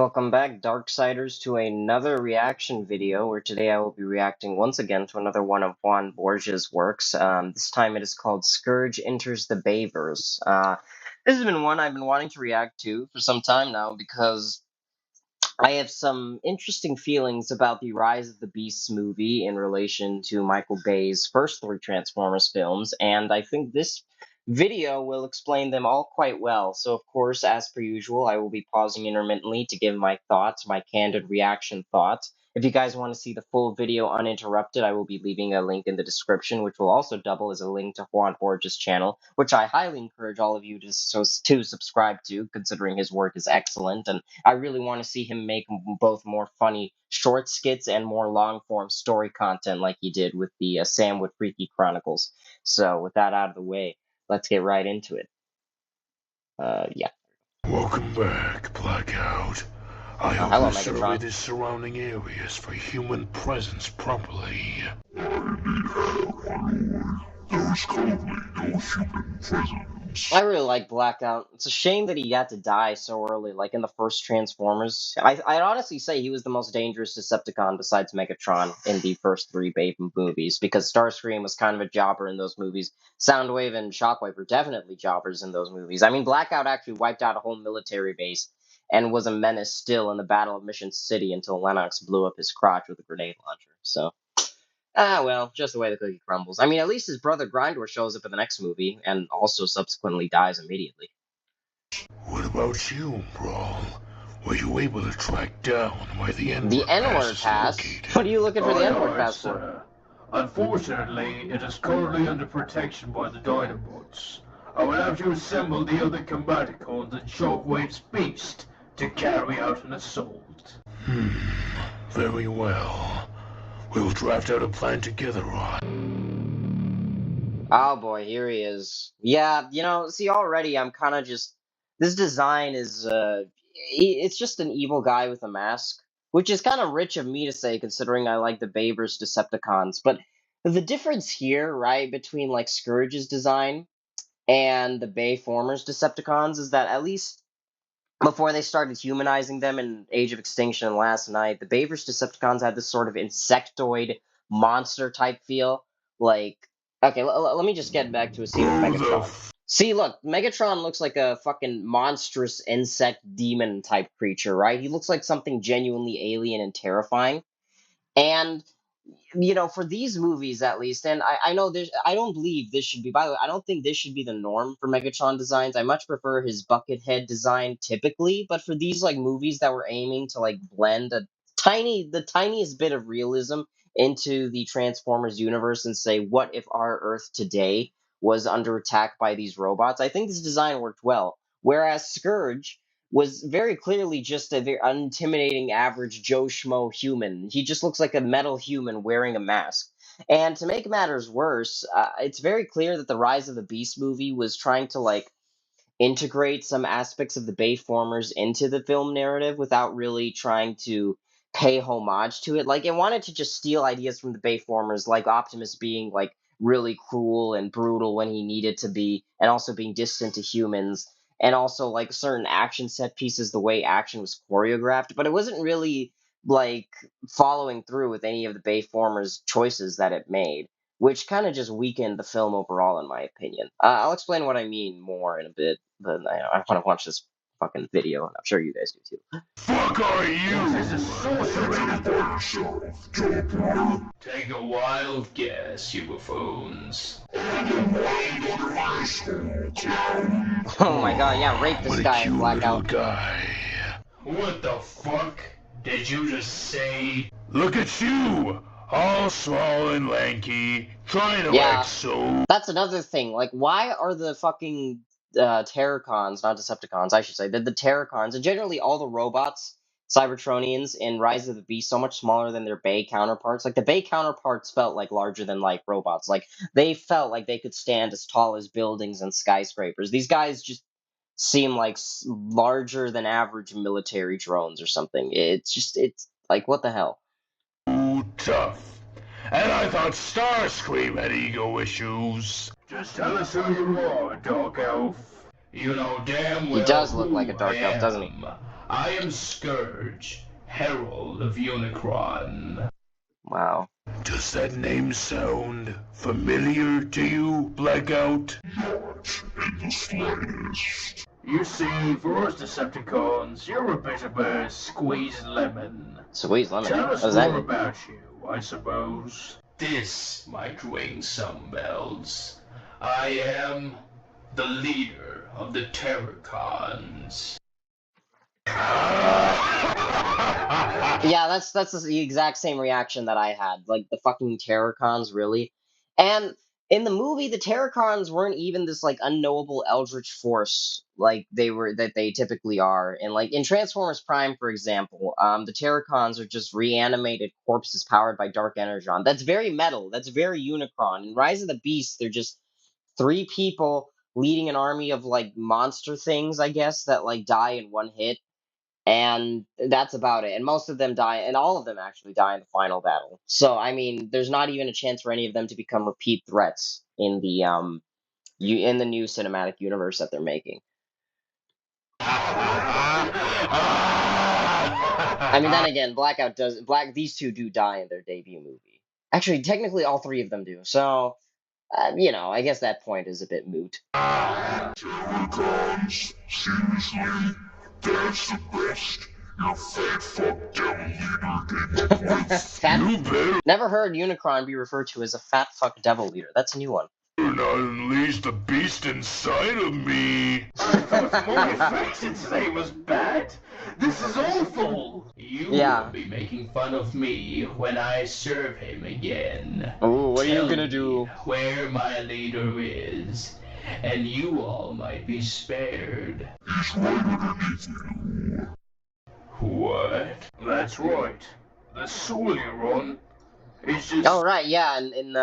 Welcome back, Darksiders, to another reaction video, where today I will be reacting once again to another one of Juan Borges' works. This time it is called Scourge Enters the Bayverse. This has been one I've been wanting to react to for some time now, because I have some interesting feelings about the Rise of the Beasts movie in relation to Michael Bay's first three Transformers films, and I think this video will explain them all quite well. So, of course, as per usual, I will be pausing intermittently to give my thoughts, my candid reaction thoughts. If you guys want to see the full video uninterrupted, I will be leaving a link in the description, which will also double as a link to Juan Borges' channel, which I highly encourage all of you to subscribe to, considering his work is excellent, and I really want to see him make both more funny short skits and more long-form story content like he did with the Sam with Freaky Chronicles. So, with that out of the way, let's get right into it. Yeah. Welcome back, Blackout. I hello, have surveyed Megatron. the surrounding areas for human presence properly. There's currently no human presence. I really like Blackout. It's a shame that he got to die so early, like in the first Transformers. I'd honestly say he was the most dangerous Decepticon besides Megatron in the first three Bay movies, because Starscream was kind of a jobber in those movies. Soundwave and Shockwave were definitely jobbers in those movies. I mean, Blackout actually wiped out a whole military base and was a menace still in the Battle of Mission City until Lennox blew up his crotch with a grenade launcher, so... well, just the way the cookie crumbles. I mean, at least his brother Grindor shows up in the next movie, and also subsequently dies immediately. What about you, Brawl? Were you able to track down where the N-word pass? What are you looking for the N-word pass for? Unfortunately, it is currently under protection by the Dinobots. I will have to assemble the other Combaticons and Shockwave's beast to carry out an assault. Very well. We'll draft out a plan together, Ron. Oh boy, here he is. Yeah, you know, see, already I'm kind of just... This design is, it's just an evil guy with a mask, which is kind of rich of me to say, considering I like the Bayverse Decepticons. But the difference here, right, between, like, Scourge's design and the Bayformers Decepticons is that, at least before they started humanizing them in Age of Extinction and Last Night, the Bayverse Decepticons had this sort of insectoid monster-type feel. Like, okay, let me just get back to a scene with Megatron. See, look, Megatron looks like a fucking monstrous insect demon-type creature, right? He looks like something genuinely alien and terrifying. And... you know, for these movies at least, and I know there's, I don't believe this should be, by the way, I don't think this should be the norm for Megatron designs. I much prefer his bucket head design typically, but for these, like, movies that were aiming to, like, blend the tiniest bit of realism into the Transformers universe and say, what if our Earth today was under attack by these robots? I think this design worked well. Whereas Scourge was very clearly just a very unintimidating average Joe Schmo human. He just looks like a metal human wearing a mask. And to make matters worse, it's very clear that the Rise of the Beast movie was trying to, like, integrate some aspects of the Bayformers into the film narrative without really trying to pay homage to it. Like, it wanted to just steal ideas from the Bayformers, like Optimus being, like, really cruel and brutal when he needed to be, and also being distant to humans, and also, like, certain action set pieces, the way action was choreographed, but it wasn't really, like, following through with any of the Bayformers' choices that it made, which kind of just weakened the film overall, in my opinion. I'll explain what I mean more in a bit, but I want to watch this fucking video, and I'm sure you guys do too. Fuck are you? This is sorcery! Take a wild guess, you buffoons. Oh my god, yeah, rape this guy in Blackout. Guy. What the fuck did you just say? Look at you! All small and lanky, trying to act so... That's another thing, like, why are the fucking Terrorcons, not Decepticons, I should say, the Terrorcons, and generally all the robots, Cybertronians, in Rise of the Beast, so much smaller than their Bay counterparts? Like, the Bay counterparts felt like larger-than-life robots. Like, they felt like they could stand as tall as buildings and skyscrapers. These guys just seem like larger-than-average military drones or something. It's like, what the hell? Tough. And I thought Starscream had ego issues. Just tell us who you are, Dark Elf. You know damn well he does look like a Dark Elf, doesn't he? I am Scourge, Herald of Unicron. Wow. Does that name sound familiar to you, Blackout? Not in the slightest. You see, for us Decepticons, you're a bit of a squeezed lemon. Squeeze lemon. Tell What us does that more mean? about you, I suppose. This might ring some bells. I am the leader of the Terrorcons. Yeah, that's the exact same reaction that I had. Like the fucking Terrorcons, really. And in the movie, the Terrorcons weren't even this like unknowable eldritch force like they typically are. And like in Transformers Prime, for example, the Terrorcons are just reanimated corpses powered by dark energon. That's very metal. That's very Unicron. In Rise of the Beast, they're just three people leading an army of like monster things, I guess, that like die in one hit, and that's about it. And most of them die, and all of them actually die in the final battle. So I mean, there's not even a chance for any of them to become repeat threats in the in the new cinematic universe that they're making. I mean, then again, these two do die in their debut movie. Actually, technically, all three of them do. So, you know, I guess that point is a bit moot. Terrorcons, seriously? That's the best your fat fuck devil leader came up with? Fat. You better Never heard Unicron be referred to as a fat fuck devil leader. That's a new one. not unleash the beast inside of me. I thought more effects and say was bad. This is awful. You Yeah. will be making fun of me when I serve him again. Ooh, what are you Tell gonna me do? where my leader is, and you all might be spared. He's right underneath you. What? That's right. The soul you're on is just... Oh right, yeah, in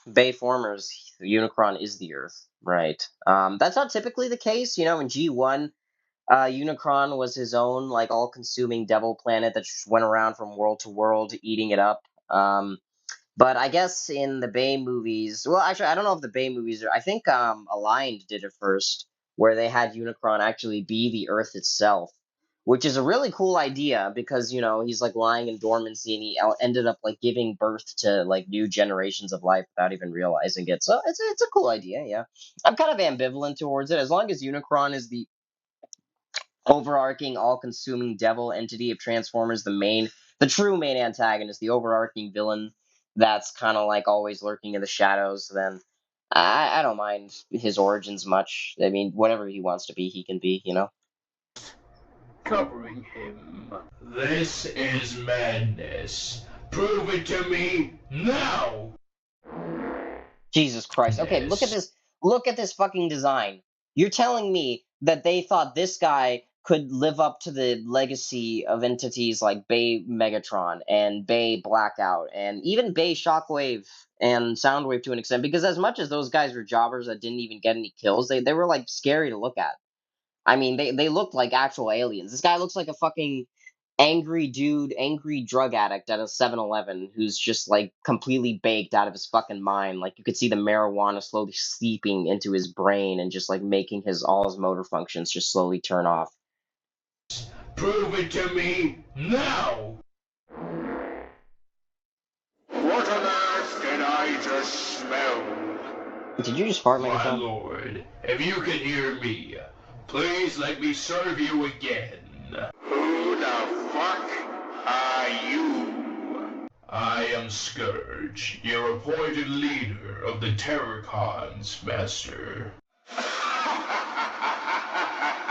Bayformers, Unicron is the Earth, right? That's not typically the case, you know. In G1, Unicron was his own like all-consuming devil planet that just went around from world to world, eating it up. But I guess in the Bay movies, well, actually, I don't know if the Bay movies are. I think Aligned did it first, where they had Unicron actually be the Earth itself, which is a really cool idea because you know he's like lying in dormancy and he ended up like giving birth to like new generations of life without even realizing it. So it's a cool idea. Yeah, I'm kind of ambivalent towards it. As long as Unicron is the overarching, all-consuming devil entity of Transformers, the true main antagonist, the overarching villain that's kind of like always lurking in the shadows, then I don't mind his origins much. I mean, whatever he wants to be, he can be, you know? covering him. This is madness. Prove it to me now! Jesus Christ. Okay, Yes. look at this. Look at this fucking design. You're telling me that they thought this guy could live up to the legacy of entities like Bay Megatron and Bay Blackout and even Bay Shockwave and Soundwave to an extent, because as much as those guys were jobbers that didn't even get any kills, they were like scary to look at. I mean, they looked like actual aliens. This guy looks like a fucking angry dude, angry drug addict at a 7-Eleven who's just like completely baked out of his fucking mind. Like you could see the marijuana slowly seeping into his brain and just like making all his motor functions just slowly turn off. Prove it to me now! What on earth did I just smell? Did you just fart, My Megatron? lord, if you can hear me, please let me serve you again. Who the fuck are you? I am Scourge, your appointed leader of the Terrorcons, Master.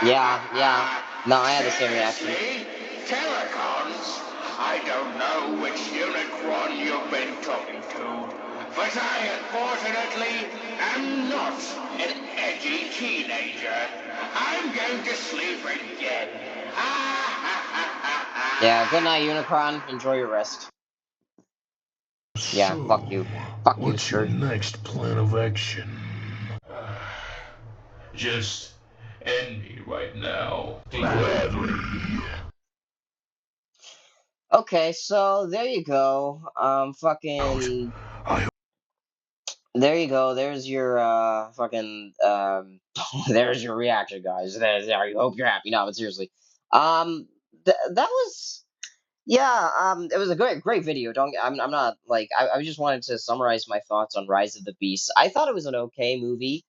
Yeah. No, I had the same reaction. Seriously? Terrorcons? I don't know which Unicron you've been talking to, but I unfortunately am not an edgy teenager. I'm going to sleep again. Yeah, good night, Unicron. Enjoy your rest. Yeah, fuck you. Fuck you, What's your Scourge. next plan of action? Just end me right now. Gladly. Okay, so there you go. Fucking. I There you go. There's your there's your reaction, guys. I hope you're happy. No, but seriously. that was yeah. It was a great video. Don't I'm not like I just wanted to summarize my thoughts on Rise of the Beast. I thought it was an okay movie.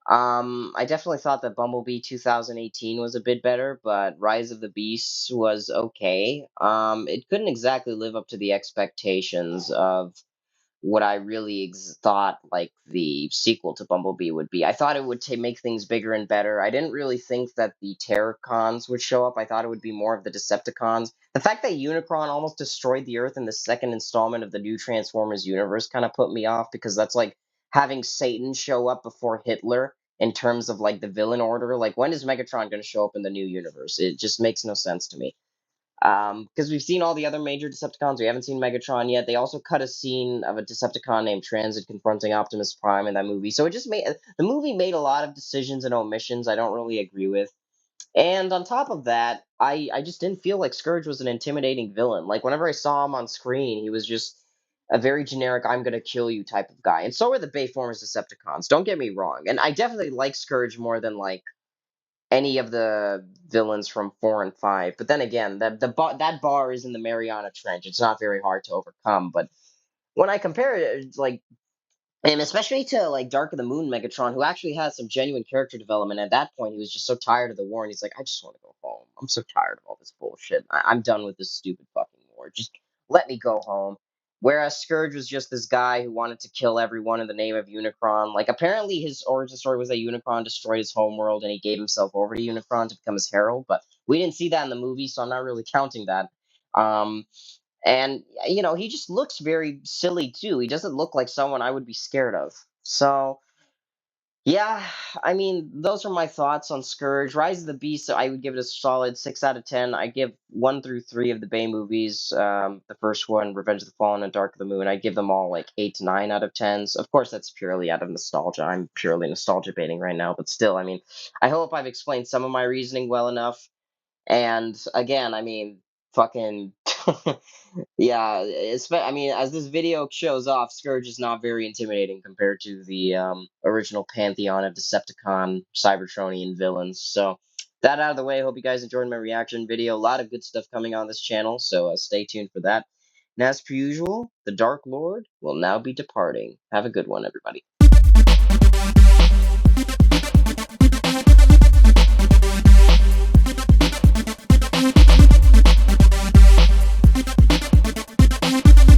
I definitely thought that Bumblebee 2018 was a bit better, but Rise of the Beast was okay. It couldn't exactly live up to the expectations of what I really thought like the sequel to Bumblebee would be. I thought it would make things bigger and better. I didn't really think that the Terrorcons would show up. I thought it would be more of the Decepticons. The fact that Unicron almost destroyed the Earth in the second installment of the new Transformers universe kind of put me off because that's like having Satan show up before Hitler in terms of like the villain order. Like when is Megatron going to show up in the new universe? It just makes no sense to me. Because we've seen all the other major Decepticons, we haven't seen Megatron yet. They also cut a scene of a Decepticon named Transit confronting Optimus Prime in that movie. So it just made the movie made a lot of decisions and omissions I don't really agree with. And on top of that, I just didn't feel like Scourge was an intimidating villain. Like whenever I saw him on screen, he was just a very generic "I'm gonna kill you" type of guy. And so are the Bayformers Decepticons. Don't get me wrong. And I definitely like Scourge more than like any of the villains from 4 and 5. But then again, that bar is in the Mariana Trench. It's not very hard to overcome. But when I compare it, like, and especially to like Dark of the Moon Megatron, who actually has some genuine character development. At that point, he was just so tired of the war, and he's like, I just want to go home. I'm so tired of all this bullshit. I'm done with this stupid fucking war. Just let me go home. Whereas Scourge was just this guy who wanted to kill everyone in the name of Unicron. Like, apparently his origin story was that Unicron destroyed his homeworld and he gave himself over to Unicron to become his herald, but we didn't see that in the movie, so I'm not really counting that. Um, and, he just looks very silly too. He doesn't look like someone I would be scared of. So, yeah, I mean, those are my thoughts on Scourge. Rise of the Beast, I would give it a solid 6 out of 10. I give 1 through 3 of the Bay movies. The first one, Revenge of the Fallen and Dark of the Moon, I give them all like 8 to 9 out of 10s. Of course, that's purely out of nostalgia. I'm purely nostalgia baiting right now, but still, I mean, I hope I've explained some of my reasoning well enough. And again, I mean, fucking yeah, I mean, as this video shows off, Scourge is not very intimidating compared to the original pantheon of Decepticon Cybertronian villains. So that out of the way, I hope you guys enjoyed my reaction video. A lot of good stuff coming on this channel, so stay tuned for that. And as per usual, the Dark Lord will now be departing. Have a good one, everybody.